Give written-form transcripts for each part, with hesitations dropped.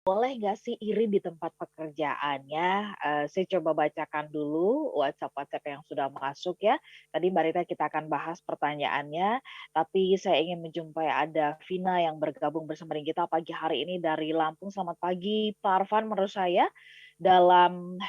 Boleh nggak sih iri di tempat pekerjaan ya? Saya coba bacakan dulu WhatsApp-WhatsApp yang sudah masuk ya. Tadi Mbak Rita kita akan bahas pertanyaannya, tapi saya ingin menjumpai ada Vina yang bergabung bersama dengan kita pagi hari ini dari Lampung. Selamat pagi Pak Arfan, menurut saya dalam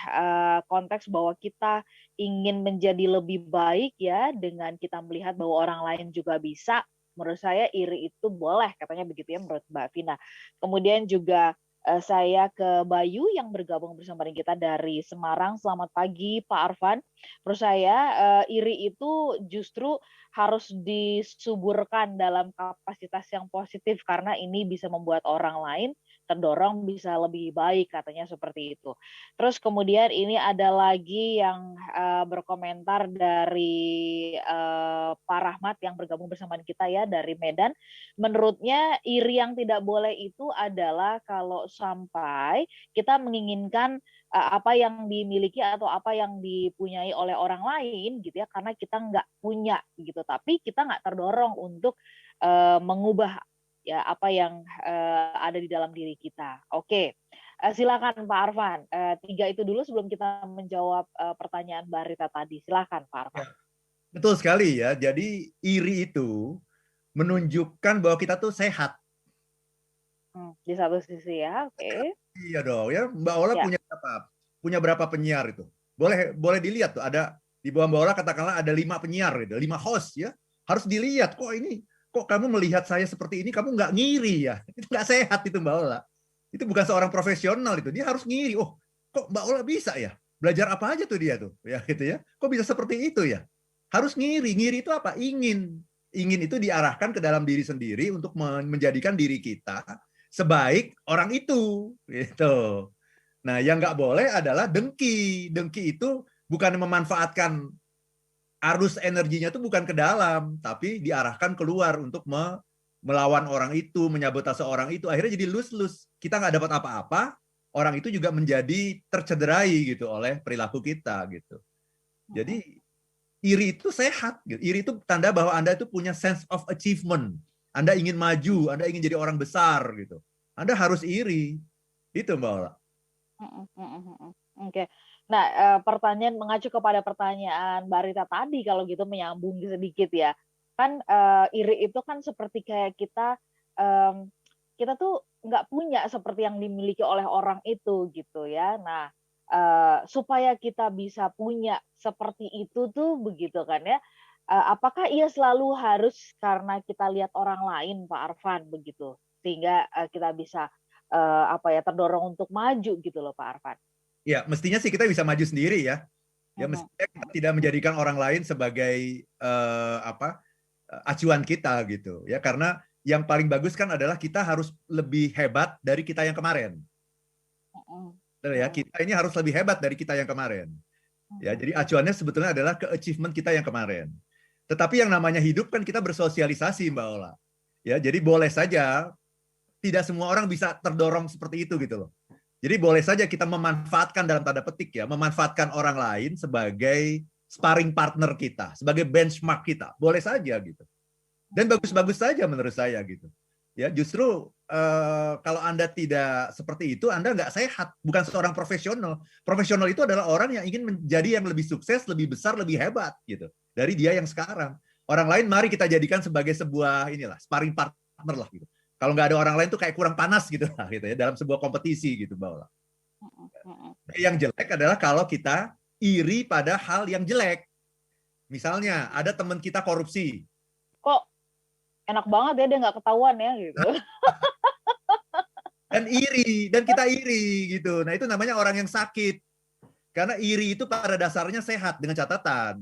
konteks bahwa kita ingin menjadi lebih baik ya dengan kita melihat bahwa orang lain juga bisa, menurut saya iri itu boleh katanya begitu ya menurut Mbak Vina. Kemudian juga saya ke Bayu yang bergabung bersama dengan kita dari Semarang. Selamat pagi Pak Arfan. Menurut saya iri itu justru harus disuburkan dalam kapasitas yang positif karena ini bisa membuat orang lain terdorong bisa lebih baik katanya seperti itu. Terus kemudian ini ada lagi yang berkomentar dari Pak Rahmat yang bergabung bersama kita ya dari Medan. Menurutnya iri yang tidak boleh itu adalah kalau sampai kita menginginkan apa yang dimiliki atau apa yang dipunyai oleh orang lain gitu ya karena kita nggak punya gitu tapi kita nggak terdorong untuk mengubah ya apa yang ada di dalam diri kita. Oke. Silakan Pak Arfan. Tiga itu dulu sebelum kita menjawab pertanyaan Mbak Rita tadi. Silakan Pak Arfan. Ya, betul sekali ya. Jadi iri itu menunjukkan bahwa kita tuh sehat. Di satu sisi ya, oke. Iya dong ya. Mbak Ola Ya. punya berapa penyiar itu? Boleh boleh dilihat tuh ada di bawah Mbak Ola katakanlah ada 5 penyiar itu, 5 host ya. Harus dilihat kok kamu melihat saya seperti ini kamu nggak ngiri ya. Itu nggak sehat itu Mbak Ola. Itu bukan seorang profesional itu. Dia harus ngiri. Oh, kok Mbak Ola bisa ya? Belajar apa aja tuh dia tuh ya gitu ya. Kok bisa seperti itu ya? Harus ngiri. Ngiri itu apa? Ingin itu diarahkan ke dalam diri sendiri untuk menjadikan diri kita sebaik orang itu gitu. Nah, yang nggak boleh adalah dengki. Dengki itu bukan memanfaatkan arus energinya itu bukan ke dalam, tapi diarahkan keluar untuk melawan orang itu, menyabotase orang itu. Akhirnya jadi lus-lus. Kita nggak dapat apa-apa, orang itu juga menjadi tercederai gitu oleh perilaku kita gitu. Jadi iri itu sehat. Gitu. Iri itu tanda bahwa Anda itu punya sense of achievement. Anda ingin maju, Anda ingin jadi orang besar gitu. Anda harus iri. Itu Mbak Ola. Mhm mhm mhm. Oke. Nah, pertanyaan mengacu kepada pertanyaan Mbak Rita tadi kalau gitu menyambung sedikit ya. Kan, iri itu kan seperti kayak kita tuh nggak punya seperti yang dimiliki oleh orang itu gitu ya. Nah, supaya kita bisa punya seperti itu tuh begitu kan ya, apakah ia selalu harus karena kita lihat orang lain Pak Arfan begitu? Sehingga, kita bisa apa ya, terdorong untuk maju gitu loh Pak Arfan. Ya, mestinya sih kita bisa maju sendiri ya. Ya Mhm, mestinya kita mhm, tidak menjadikan orang lain sebagai acuan kita gitu ya karena yang paling bagus kan adalah kita harus lebih hebat dari kita yang kemarin. mhm, Betul ya, mhm, kita ini harus lebih hebat dari kita yang kemarin. Ya, mhm, jadi acuannya sebetulnya adalah ke achievement kita yang kemarin. Tetapi yang namanya hidup kan kita bersosialisasi, Mbak Ola. Ya, jadi boleh saja tidak semua orang bisa terdorong seperti itu gitu loh. Jadi boleh saja kita memanfaatkan dalam tanda petik ya, memanfaatkan orang lain sebagai sparring partner kita, sebagai benchmark kita. Boleh saja gitu. Dan bagus-bagus saja menurut saya gitu. Ya, justru kalau Anda tidak seperti itu, Anda nggak sehat, bukan seorang profesional. Profesional itu adalah orang yang ingin menjadi yang lebih sukses, lebih besar, lebih hebat gitu dari dia yang sekarang. Orang lain mari kita jadikan sebagai sebuah inilah sparring partner lah gitu. Kalau nggak ada orang lain tuh kayak kurang panas gitu lah gitu ya dalam sebuah kompetisi gitu Mbak. mhm, mhm. Yang jelek adalah kalau kita iri pada hal yang jelek. Misalnya ada teman kita korupsi. Kok enak banget ya dia nggak ketahuan ya gitu. Dan kita iri gitu. Nah, itu namanya orang yang sakit. Karena iri itu pada dasarnya sehat dengan catatan.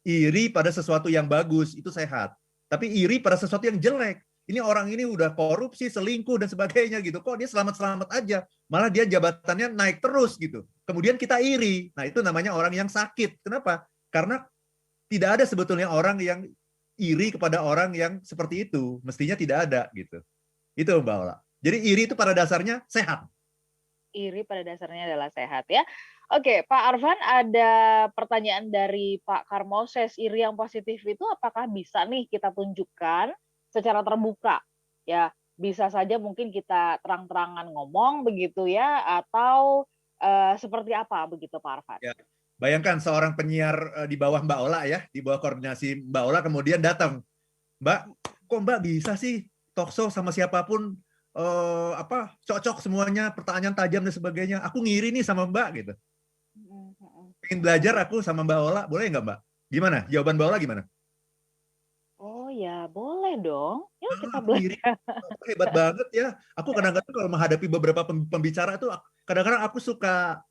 Iri pada sesuatu yang bagus itu sehat. Tapi iri pada sesuatu yang jelek. Ini orang ini udah korupsi, selingkuh dan sebagainya gitu. Kok dia selamat-selamat aja? Malah dia jabatannya naik terus gitu. Kemudian kita iri. Nah, itu namanya orang yang sakit. Kenapa? Karena tidak ada sebetulnya orang yang iri kepada orang yang seperti itu. Mestinya tidak ada gitu. Itu Mbak Ola. Jadi iri itu pada dasarnya sehat. Iri pada dasarnya adalah sehat ya. Oke, Pak Arfan ada pertanyaan dari Pak Karmoses, iri yang positif itu apakah bisa nih kita tunjukkan secara terbuka ya bisa saja mungkin kita terang-terangan ngomong begitu ya, atau seperti apa begitu Pak Arfan? Ya. Bayangkan seorang penyiar di bawah Mbak Ola ya, di bawah koordinasi Mbak Ola, kemudian datang, Mbak, kok Mbak bisa sih talkshow sama siapapun cocok semuanya, pertanyaan tajam dan sebagainya. Aku ngiri nih sama Mbak gitu. Pengen belajar aku sama Mbak Ola, boleh nggak Mbak? Gimana? Jawaban Mbak Ola gimana? Oh ya, boleh dong. Yuk kita Aku ngiri, belajar. hebat banget ya. Aku kadang-kadang kalau menghadapi beberapa pembicara tuh, kadang-kadang aku suka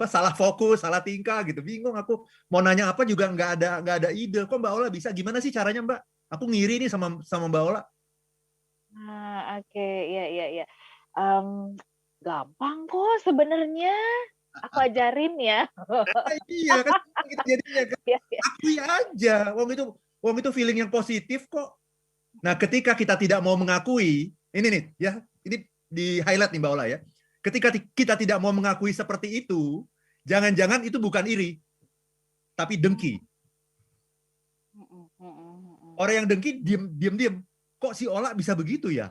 salah fokus, salah tingkah gitu. Bingung aku mau nanya apa juga nggak ada ide. Kok Mbak Ola bisa? Gimana sih caranya Mbak? Aku ngiri nih sama Mbak Ola. Nah, oke, iya, iya, iya. Gampang kok sebenarnya. Aku ajarin ya. Iya kan gitu jadinya kan. Iya, iya. Akui aja. Wong itu feeling yang positif kok. Nah, ketika kita tidak mau mengakui, ini nih ya, ini di highlight nih Mbak Ola ya. Ketika kita tidak mau mengakui seperti itu, jangan-jangan itu bukan iri, tapi dengki. Orang yang dengki diam. Kok si Ola bisa begitu ya?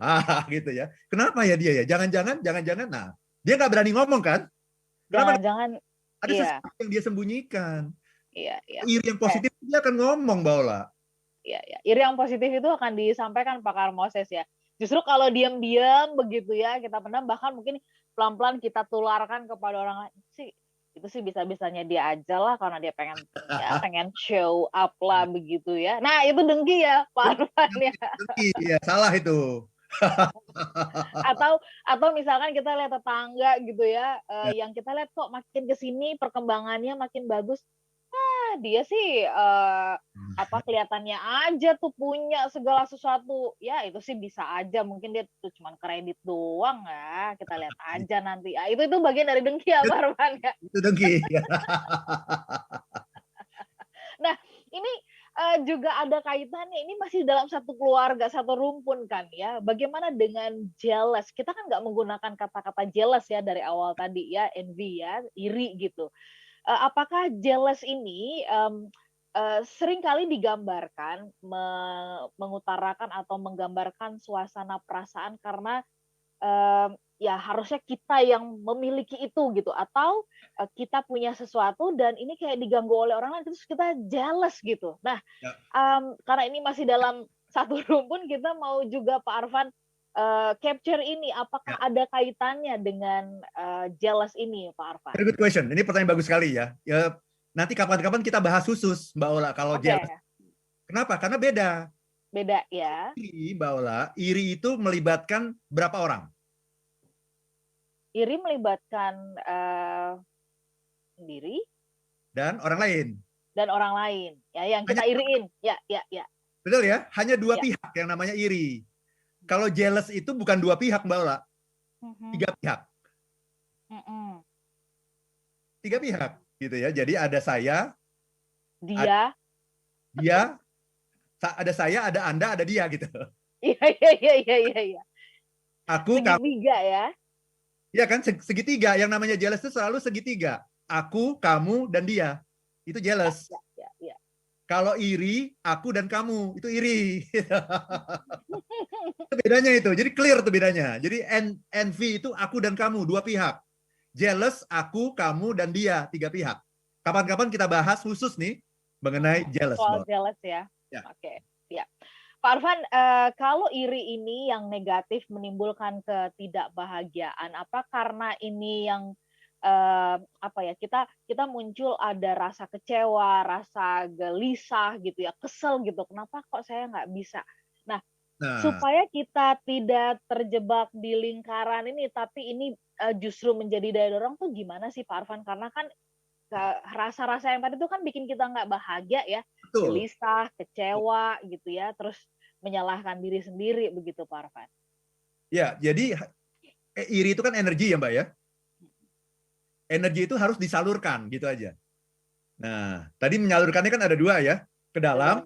Gitu ya. Kenapa ya dia ya? Jangan-jangan. Nah, dia nggak berani ngomong kan? Kenapa? Jangan-jangan, Ada iya, sesuatu yang dia sembunyikan. iya, iya. Iri yang positif dia akan ngomong, Mbak Ola. Iya, iya. Iri yang positif itu akan disampaikan Pak Karmoses ya. Justru kalau diam-diam begitu ya, kita pendam, bahkan mungkin pelan-pelan kita tularkan kepada orang lain sih, itu sih bisa-bisanya dia aja lah karena dia pengen show up lah begitu ya. Nah, itu dengki ya Pak Arfan ya. Dengki, ya salah itu. Atau misalkan kita lihat tetangga gitu ya, Ya, yang kita lihat kok makin ke sini perkembangannya makin bagus. Dia sih kelihatannya aja tuh punya segala sesuatu. Ya, itu sih bisa aja mungkin dia tuh cuman kredit doang ya. Kita lihat aja nanti. Ya, itu bagian dari dengki ya, Pak Arfan ya. itu dengki. Ya. Nah, ini juga ada kaitannya. Ini masih dalam satu keluarga, satu rumpun kan ya. Bagaimana dengan jealous? Kita kan nggak menggunakan kata-kata jealous ya dari awal tadi ya, envy ya, iri gitu. Apakah jealous ini sering kali digambarkan, mengutarakan atau menggambarkan suasana perasaan karena ya harusnya kita yang memiliki itu gitu, atau kita punya sesuatu dan ini kayak diganggu oleh orang lain terus kita jealous gitu. Nah, Ya. karena ini masih dalam satu rumpun, kita mau juga Pak Arfan capture ini, apakah Ya. ada kaitannya dengan jealous ini Pak Arfan? Very good question. Ini pertanyaan bagus sekali ya. Ya, nanti kapan-kapan kita bahas khusus Mbak Ola kalau Oke, jealous. Kenapa? Karena beda. beda ya. Iri, Mbak Ola, iri itu melibatkan berapa orang? Iri melibatkan sendiri Dan orang lain. dan orang lain, ya, yang kita Hanya, iriin, ya, ya, ya, betul ya? Hanya dua ya. pihak yang namanya iri. Kalau jealous itu bukan dua pihak, Mbak Ola. Tiga pihak. Tiga pihak. Gitu ya. Jadi ada saya, ada Dia, dia, ada saya, ada Anda, ada dia gitu. iya, iya, iya, iya, iya, iya. Aku, kamu, Segitiga ya. ya kan segitiga. Yang namanya jealous itu selalu segitiga. Aku, kamu, dan dia. Itu Ya, jealous. ya, ya, ya. Kalau iri, aku dan kamu. Itu iri. Itu bedanya itu. Jadi clear tuh bedanya. Jadi envy itu aku dan kamu, dua pihak. Jealous, aku, kamu, dan dia, tiga pihak. Kapan-kapan kita bahas khusus nih mengenai jealous. Soal Mbak. jealous ya. Ya. Oke, ya. Pak Arfan, kalau iri ini yang negatif menimbulkan ketidakbahagiaan, apa karena ini yang kita muncul ada rasa kecewa, rasa gelisah gitu ya, kesel gitu. Kenapa kok saya nggak bisa? Nah, Nah, supaya kita tidak terjebak di lingkaran ini, tapi ini justru menjadi daya dorong tuh gimana sih Pak Arfan? Karena kan rasa-rasa yang tadi itu kan bikin kita nggak bahagia ya, betul. gelisah, kecewa gitu ya, terus menyalahkan diri sendiri begitu Pak Arfan. Ya, jadi iri itu kan energi ya Mbak ya. Energi itu harus disalurkan gitu aja. Nah, tadi menyalurkannya kan ada dua ya. Ke dalam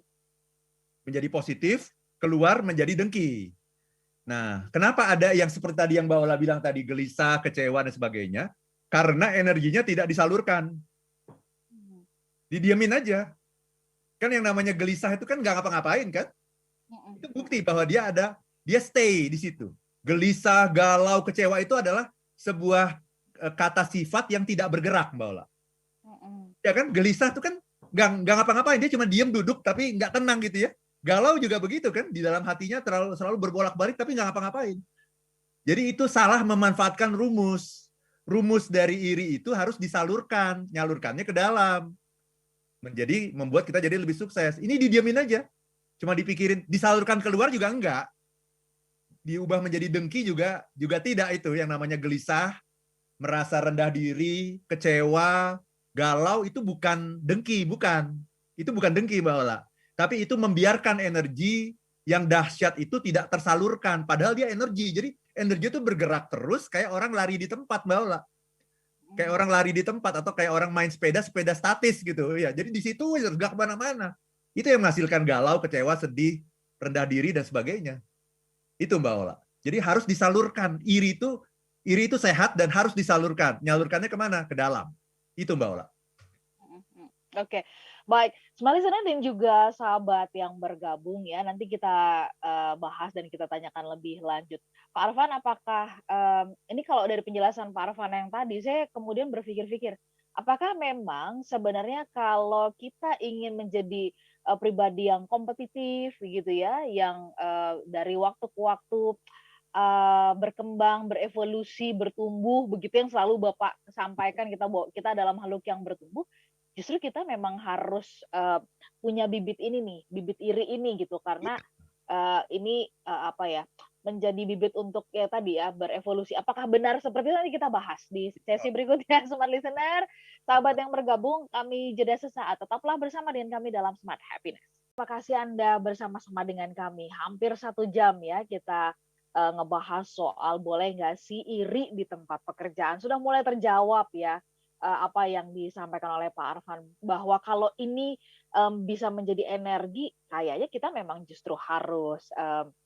menjadi positif, keluar menjadi dengki. Nah, kenapa ada yang seperti tadi yang Mbak Ola bilang tadi, gelisah, kecewa, dan sebagainya? Karena energinya tidak disalurkan. Didiamin aja. Kan yang namanya gelisah itu kan nggak ngapa-ngapain kan? Itu bukti bahwa dia ada dia stay di situ. Gelisah, galau, kecewa itu adalah sebuah kata sifat yang tidak bergerak, Mbak Ola. Ya kan, gelisah itu kan nggak ngapa-ngapain, dia cuma diem duduk tapi nggak tenang gitu ya. Galau juga begitu kan, di dalam hatinya selalu berbolak-balik tapi nggak ngapa-ngapain. Jadi itu salah memanfaatkan rumus. Rumus dari iri itu harus disalurkan, nyalurkannya ke dalam. Membuat kita jadi lebih sukses. Ini didiamin aja. Cuma dipikirin, disalurkan keluar juga enggak. Diubah menjadi dengki juga tidak, itu yang namanya gelisah, merasa rendah diri, kecewa, galau, itu bukan dengki, bukan. Itu bukan dengki, Mbak Ola. Tapi itu membiarkan energi yang dahsyat itu tidak tersalurkan. Padahal dia energi. Jadi energi itu bergerak terus kayak orang lari di tempat, Mbak Ola. Kayak orang lari di tempat atau kayak orang main sepeda statis gitu ya. Jadi di situ nggak kemana-mana. Itu yang menghasilkan galau, kecewa, sedih, rendah diri dan sebagainya. Itu Mbak Ola. Jadi harus disalurkan. Iri itu sehat dan harus disalurkan. Nyalurkannya kemana? Ke dalam. Itu Mbak Ola. Oke, baik. Smart listener dan juga sahabat yang bergabung ya, nanti kita bahas dan kita tanyakan lebih lanjut. Pak Arfan, apakah ini kalau dari penjelasan Pak Arfan yang tadi, saya kemudian berpikir-pikir, apakah memang sebenarnya kalau kita ingin menjadi pribadi yang kompetitif gitu ya, yang dari waktu ke waktu berkembang, berevolusi, bertumbuh, begitu yang selalu Bapak sampaikan, kita dalam makhluk yang bertumbuh, justru kita memang harus punya bibit ini nih, bibit iri ini gitu, karena ini apa ya, menjadi bibit untuk ya tadi ya berevolusi. Apakah benar seperti itu, nanti kita bahas di sesi berikutnya. Smart Listener, sahabat yang bergabung, kami jeda sesaat. Tetaplah bersama dengan kami dalam Smart Happiness. Terima kasih Anda bersama-sama dengan kami. Hampir 1 jam ya kita ngebahas soal boleh nggak sih iri di tempat pekerjaan. Sudah mulai terjawab ya apa yang disampaikan oleh Pak Arfan, bahwa kalau ini bisa menjadi energi, kayaknya kita memang justru harus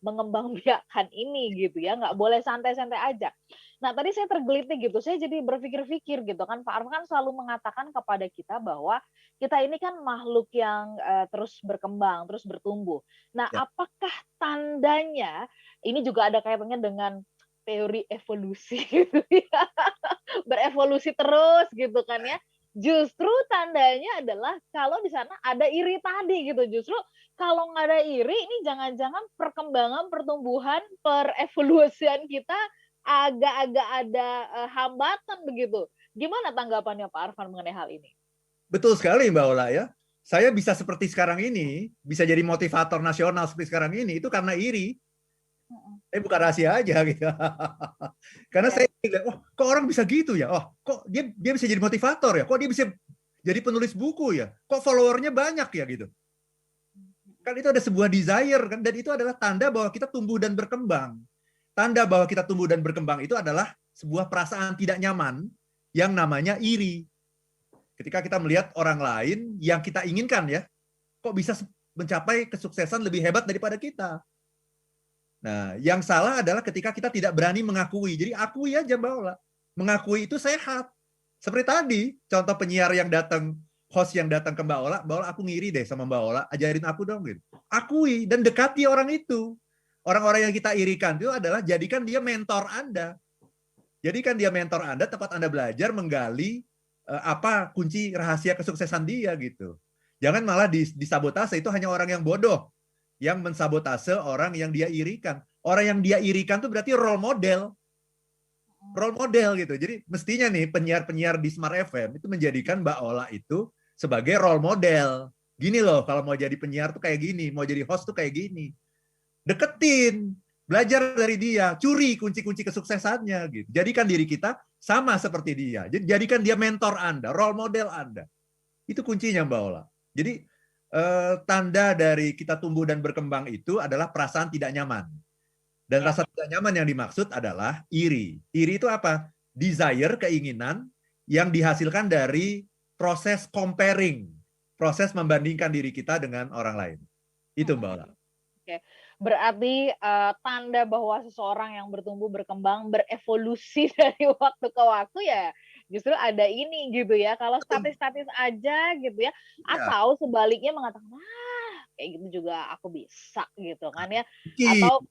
mengembangbiakan ini gitu ya, nggak boleh santai-santai aja. Nah tadi saya tergelitik gitu, saya jadi berpikir-pikir gitu kan, Pak Arfan kan selalu mengatakan kepada kita bahwa kita ini kan makhluk yang terus berkembang, terus bertumbuh. Nah Ya. apakah tandanya, ini juga ada kaitannya dengan teori evolusi gitu ya, berevolusi terus gitu kan ya. Justru tandanya adalah kalau di sana ada iri tadi gitu. Justru kalau nggak ada iri, ini jangan-jangan perkembangan, pertumbuhan, perevolusian kita agak-agak ada hambatan begitu. Gimana tanggapannya Pak Arfan mengenai hal ini? Betul sekali Mbak Ola ya. Saya bisa seperti sekarang ini, bisa jadi motivator nasional seperti sekarang ini, itu karena iri. Bukan rahasia aja gitu. Karena saya bilang, oh kok orang bisa gitu ya? Oh kok dia bisa jadi motivator ya? Kok dia bisa jadi penulis buku ya? Kok followernya banyak ya gitu? Kan itu ada sebuah desire kan, dan itu adalah tanda bahwa kita tumbuh dan berkembang. Tanda bahwa kita tumbuh dan berkembang itu adalah sebuah perasaan tidak nyaman yang namanya iri. Ketika kita melihat orang lain yang kita inginkan ya, kok bisa mencapai kesuksesan lebih hebat daripada kita. Nah, yang salah adalah ketika kita tidak berani mengakui. Jadi akui aja Mbak Ola. Mengakui itu sehat. Seperti tadi, contoh penyiar yang datang, host yang datang ke Mbak Ola aku ngiri deh sama Mbak Ola, ajarin aku dong gitu. Akui dan dekati orang itu. Orang-orang yang kita irikan itu adalah jadikan dia mentor Anda. Jadikan dia mentor Anda, tempat Anda belajar menggali apa kunci rahasia kesuksesan dia gitu. Jangan malah disabotase, itu hanya orang yang bodoh yang mensabotase orang yang dia irikan. Orang yang dia irikan itu berarti role model. Role model gitu. Jadi mestinya nih penyiar-penyiar di Smart FM itu menjadikan Mbak Ola itu sebagai role model. Gini loh, kalau mau jadi penyiar tuh kayak gini, mau jadi host tuh kayak gini. Deketin, belajar dari dia, curi kunci-kunci kesuksesannya gitu. Jadikan diri kita sama seperti dia. Jadi jadikan dia mentor Anda, role model Anda. Itu kuncinya Mbak Ola. Jadi tanda dari kita tumbuh dan berkembang itu adalah perasaan tidak nyaman. Dan rasa tidak nyaman yang dimaksud adalah iri. Iri itu apa? Desire, keinginan yang dihasilkan dari proses comparing, proses membandingkan diri kita dengan orang lain. Itu Mbak Ola. Oke. Berarti tanda bahwa seseorang yang bertumbuh, berkembang, berevolusi dari waktu ke waktu ya justru ada ini gitu ya. Kalau statis-statis aja gitu ya, atau sebaliknya mengatakan, kayak gitu juga aku bisa gitu kan ya. Dengki. Atau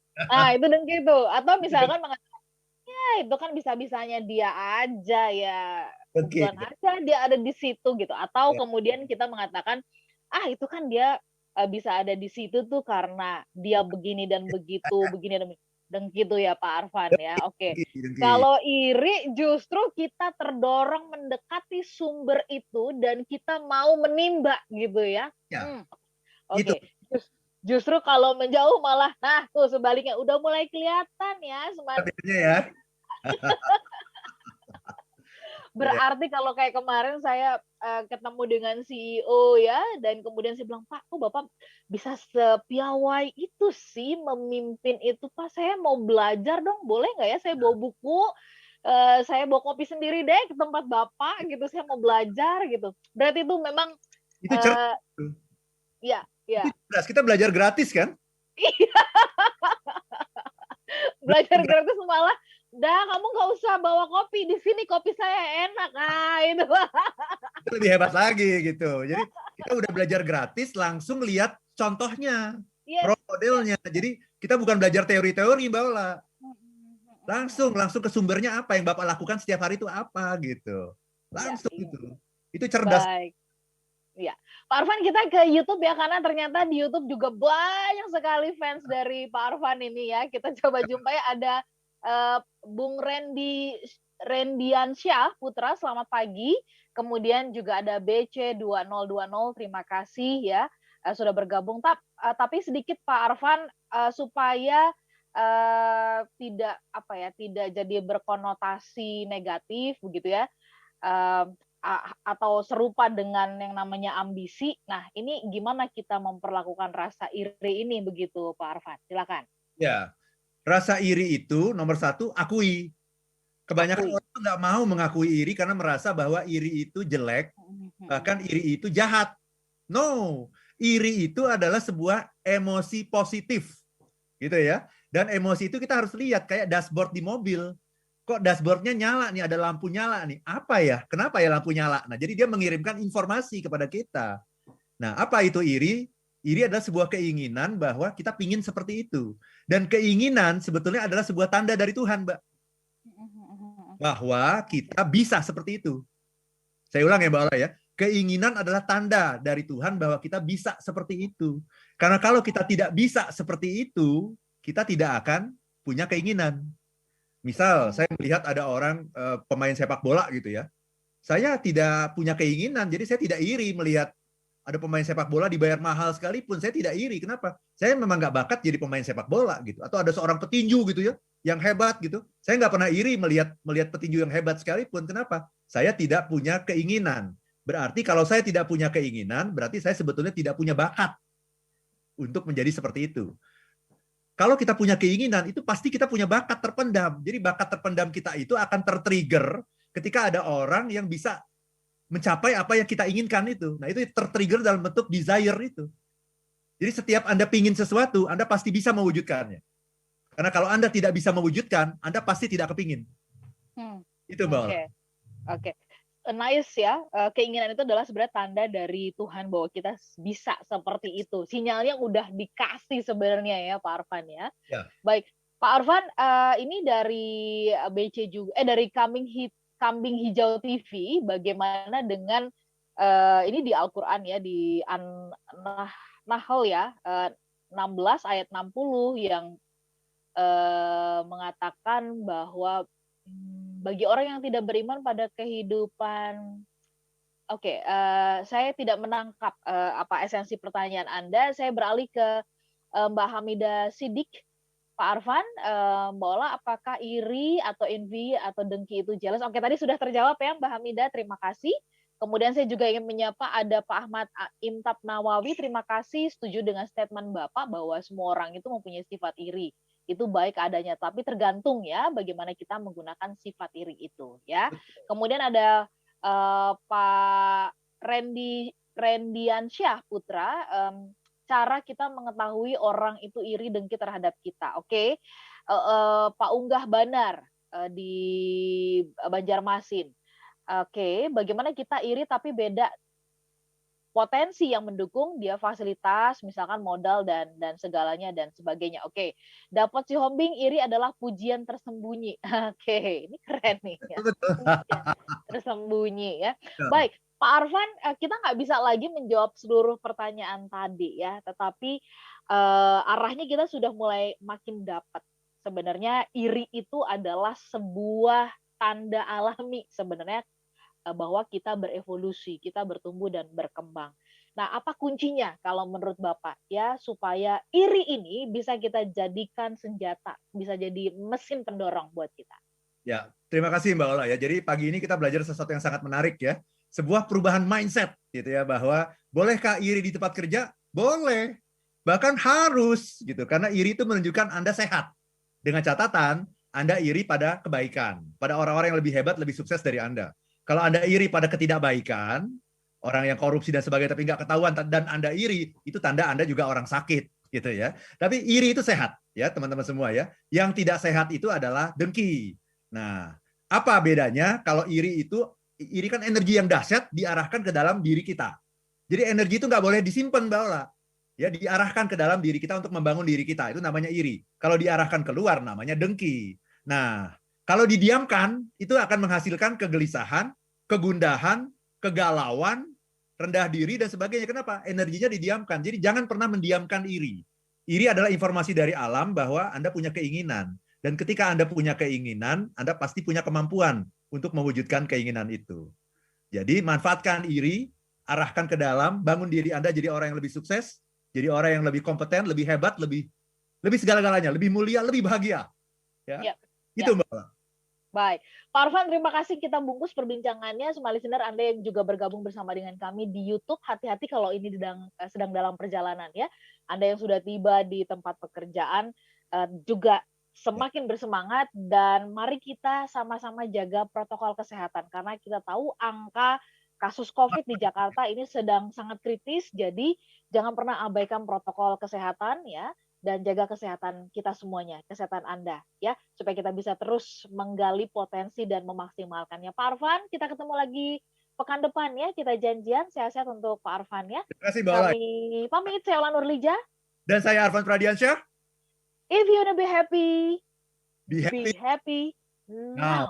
itu dengki tuh. Atau misalkan mengatakan, ya itu kan bisa-bisanya dia aja ya, Oke. kebetulan aja dia ada di situ gitu. Atau Ya, kemudian kita mengatakan, itu kan dia bisa ada di situ tuh karena dia begini dan dengki tuh ya Pak Arfan ya. Oke. dengki, dengki. Kalau iri justru kita terdorong mendekati sumber itu dan kita mau menimba gitu ya. Ya, Hmm, itu oke. Justru kalau menjauh malah, nah tuh sebaliknya udah mulai kelihatan ya bedanya ya. Ya, berarti kalau kayak kemarin saya ketemu dengan CEO ya, dan kemudian saya bilang, Pak, kok Bapak bisa sepiawai itu sih memimpin itu, Pak? Saya mau belajar dong, boleh nggak ya? Saya bawa buku, saya bawa kopi sendiri deh ke tempat Bapak gitu, saya mau belajar gitu. Berarti itu memang, itu cerdas. uh, ya, Itu ya, cerdas. Kita belajar gratis kan? belajar gratis malah, dah kamu nggak usah bawa kopi di sini, kopi saya enak, itu. Itu lebih hebat lagi gitu. Jadi kita udah belajar gratis, langsung lihat contohnya, Yes, role modelnya. Jadi kita bukan belajar teori-teori, Mbak Ola. Langsung ke sumbernya apa yang Bapak lakukan setiap hari itu apa gitu. ya, Langsung iya. gitu. Itu cerdas. Baik. Ya, Pak Arfan, kita ke YouTube ya, karena ternyata di YouTube juga banyak sekali fans dari Pak Arfan ini ya. Kita coba jumpai ada Bung Rendiansyah Putra, selamat pagi. Kemudian juga ada BC2020, terima kasih ya sudah bergabung. Tapi sedikit Pak Arfan, supaya tidak apa ya, tidak jadi berkonotasi negatif begitu ya. Eh, atau serupa dengan yang namanya ambisi. Nah, ini gimana kita memperlakukan rasa iri ini begitu, Pak Arfan? Silakan. Ya, rasa iri itu nomor satu, akui. Kebanyakan Akui. orang tuh nggak mau mengakui iri karena merasa bahwa iri itu jelek, bahkan iri itu jahat. No, iri itu adalah sebuah emosi positif, gitu ya. Dan emosi itu kita harus lihat kayak dashboard di mobil. Kok dashboardnya nyala nih, ada lampu nyala nih. Apa ya? Kenapa ya lampu nyala? Nah, jadi dia mengirimkan informasi kepada kita. Nah, apa itu iri? Iri adalah sebuah keinginan bahwa kita pingin seperti itu. Dan keinginan sebetulnya adalah sebuah tanda dari Tuhan, Mbak. Bahwa kita bisa seperti itu. Saya ulang ya, Mbak Ola ya. Keinginan adalah tanda dari Tuhan bahwa kita bisa seperti itu. Karena kalau kita tidak bisa seperti itu, kita tidak akan punya keinginan. Misal, saya melihat ada orang pemain sepak bola gitu ya. Saya tidak punya keinginan, jadi saya tidak iri melihat ada pemain sepak bola dibayar mahal sekalipun. Saya tidak iri. Kenapa? Saya memang nggak bakat jadi pemain sepak bola gitu. Atau ada seorang petinju gitu ya, yang hebat gitu. Saya nggak pernah iri melihat petinju yang hebat sekalipun. Kenapa? Saya tidak punya keinginan. Berarti kalau saya tidak punya keinginan, berarti saya sebetulnya tidak punya bakat untuk menjadi seperti itu. Kalau kita punya keinginan, itu pasti kita punya bakat terpendam. Jadi bakat terpendam kita itu akan tertrigger ketika ada orang yang bisa mencapai apa yang kita inginkan itu. Nah, itu tertrigger dalam bentuk desire itu. Jadi setiap Anda pingin sesuatu, Anda pasti bisa mewujudkannya. Karena kalau Anda tidak bisa mewujudkan, Anda pasti tidak kepingin. Itu, Mbak Ola. Oke, oke. Nice ya. Keinginan itu adalah sebenarnya tanda dari Tuhan bahwa kita bisa seperti itu. Sinyalnya udah dikasih sebenarnya ya, Pak Arfan ya. Ya. Baik, Pak Arfan, ini dari BC juga, dari Kambing Hijau TV, bagaimana dengan ini di Al-Quran ya, di Nahl ya, 16 ayat 60 yang mengatakan bahwa bagi orang yang tidak beriman pada kehidupan. Oke, saya tidak menangkap apa esensi pertanyaan Anda. Saya beralih ke Mbak Hamidah Sidik. Pak Arfan, Mbak Ola, apakah iri atau envy atau dengki itu jealous? Oke, tadi sudah terjawab ya Mbak Hamidah, terima kasih. Kemudian saya juga ingin menyapa ada Pak Ahmad Imtab Nawawi, terima kasih, setuju dengan statement Bapak bahwa semua orang itu mempunyai sifat iri. Itu baik adanya, tapi tergantung ya bagaimana kita menggunakan sifat iri itu ya. Kemudian ada Pak Rendiansyah Putra, cara kita mengetahui orang itu iri dengki terhadap kita. Oke, Pak Unggah Banar di Banjarmasin. Oke, bagaimana kita iri tapi beda potensi yang mendukung, dia fasilitas, misalkan modal dan segalanya dan sebagainya. Oke, dapat si hombing, iri adalah pujian tersembunyi. Oke, ini keren nih ya, Betul. pujian tersembunyi ya. Baik, Pak Arfan, kita nggak bisa lagi menjawab seluruh pertanyaan tadi ya, tetapi arahnya kita sudah mulai makin dapat. Sebenarnya iri itu adalah sebuah tanda alami sebenarnya bahwa kita berevolusi, kita bertumbuh dan berkembang. Nah, apa kuncinya kalau menurut Bapak ya supaya iri ini bisa kita jadikan senjata, bisa jadi mesin pendorong buat kita? Ya, terima kasih Mbak Ola ya. Jadi pagi ini kita belajar sesuatu yang sangat menarik ya. Sebuah perubahan mindset gitu ya, bahwa bolehkah iri di tempat kerja? Boleh. Bahkan harus gitu, karena iri itu menunjukkan Anda sehat. Dengan catatan Anda iri pada kebaikan, pada orang-orang yang lebih hebat, lebih sukses dari Anda. Kalau Anda iri pada ketidakbaikan, orang yang korupsi dan sebagainya tapi nggak ketahuan dan Anda iri, itu tanda Anda juga orang sakit gitu ya. Tapi iri itu sehat ya teman-teman semua ya. Yang tidak sehat itu adalah dengki. Nah, apa bedanya kalau iri itu, iri kan energi yang dahsyat diarahkan ke dalam diri kita. Jadi energi itu nggak boleh disimpan, Mbak Ola. Ya, diarahkan ke dalam diri kita untuk membangun diri kita. Itu namanya iri. Kalau diarahkan keluar, namanya dengki. Nah, kalau didiamkan, itu akan menghasilkan kegelisahan, kegundahan, kegalauan, rendah diri, dan sebagainya. Kenapa? Energinya didiamkan. Jadi jangan pernah mendiamkan iri. Iri adalah informasi dari alam bahwa Anda punya keinginan. Dan ketika Anda punya keinginan, Anda pasti punya kemampuan untuk mewujudkan keinginan itu. Jadi manfaatkan iri, arahkan ke dalam, bangun diri Anda jadi orang yang lebih sukses, jadi orang yang lebih kompeten, lebih hebat, lebih segala-galanya, lebih mulia, lebih bahagia. Ya, Ya, itu ya. Mbak. Baik, Pak Arfan, terima kasih kita bungkus perbincangannya. Semua listener Anda yang juga bergabung bersama dengan kami di YouTube, hati-hati kalau ini sedang dalam perjalanan ya. Anda yang sudah tiba di tempat pekerjaan juga semakin bersemangat dan mari kita sama-sama jaga protokol kesehatan karena kita tahu angka kasus COVID di Jakarta ini sedang sangat kritis. Jadi jangan pernah abaikan protokol kesehatan ya dan jaga kesehatan kita semuanya, kesehatan Anda ya, supaya kita bisa terus menggali potensi dan memaksimalkannya. Pak Arfan, kita ketemu lagi pekan depan ya, kita janjian sehat-sehat untuk Pak Arfan ya. Terima kasih Mbak Ola. Kami pamit, saya Ola Nurlija. Dan saya Arfan Pradiansyah. If you wanna be happy Be happy now. now.